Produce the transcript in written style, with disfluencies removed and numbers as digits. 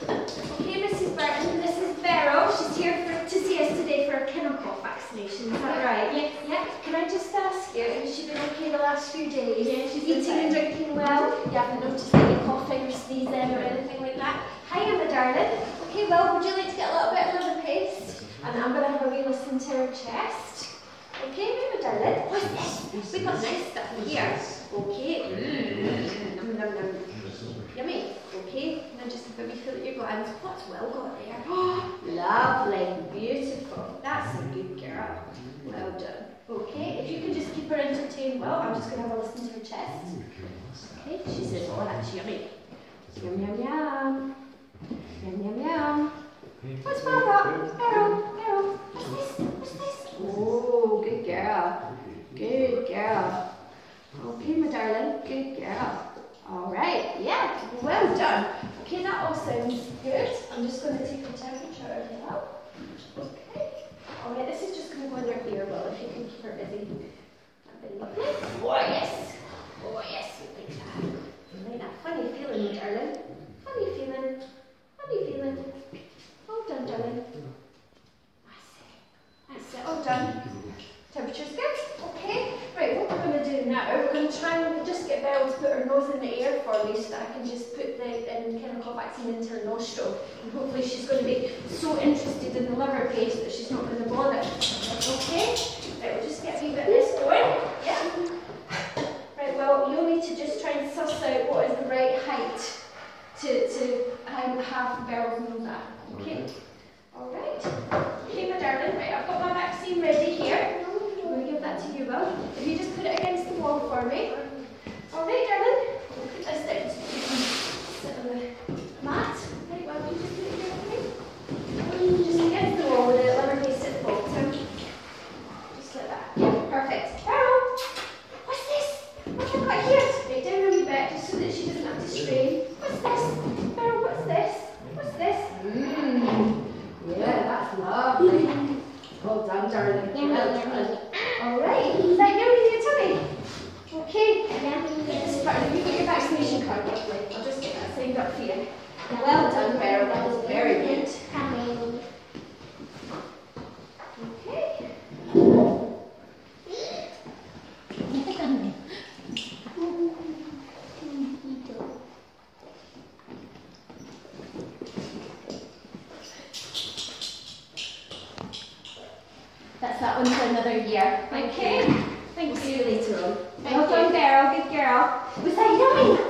Okay, Mrs. Burton, this is Beryl. She's here to see us today for a kennel cough vaccination. Is that right? Yes. Yeah. Can I just ask you, has she been okay the last few days? Yeah, she's eating and drinking well? You haven't noticed any coughing or sneezing or anything like that? Hiya, my darling. Okay, well, would you like to get a little bit of liver paste? And I'm going to have a wee listen to her chest. Okay, my darling. What's this? We've got nice stuff in here. Okay. Nom, nom, nom. Yummy. Okay, now just have a wee feel at your glands. What's well got there? Oh, lovely, beautiful. That's a good girl. Well done. Okay, if you can just keep her entertained well, I'm just going to have a listen to her chest. Okay, she says, oh, that's yummy. Yum, yum, yum. Yum, yum, yum. What's well got? Beryl, what's this? What's this? Oh, good girl. Good girl. Okay, my darling, good girl. All right, yeah, well done. Okay, that all sounds good. I'm just going to take the temperature as well. Okay. All right, this is just going to go in her ear well, if you can keep her busy. That'd be lovely. Oh, yes. Oh, yes, you like that. You like that funny feeling, darling. Funny feeling. Funny feeling. All done, darling. That's it. All done. Temperature's good. Okay. Right, what we're going to do now, we're going to try and just get Beryl to put her nose in the air for me so that I can just put the kennel cough vaccine into her nostril. And hopefully she's going to be so interested in the liver paste that she's not going to bother. Okay? Right, we'll just get a wee bit of this going. Yeah. Right, well, you'll need to just try and suss out what is the right height to have Beryl's nose at. Okay? Alright. Okay, my darling. Right, I've got my vaccine ready here. I'm going to give that to you, Will. If you just put it against the wall for me. Alright, darling. I'll put this down so you can sit on the mat. Right, well, you just put it here for me. Just against the wall with the liver paste at the bottom. Just like that. Yeah, perfect. Beryl! What's this? What have I got here? Right, down a wee bit, just so that she doesn't have to strain. What's this? Beryl, what's this? What's this? Yeah, that's lovely. Well done, darling. Well done. Alright, is that yummy in your tummy? Okay. This is part of, you've got your vaccination card, lovely. I'll just get that signed up for you. Well done, Beryl. That was very good. Okay. That's that one for another year. Okay. Thanks. See you later on. Well done, Beryl. Good girl. Was that yummy?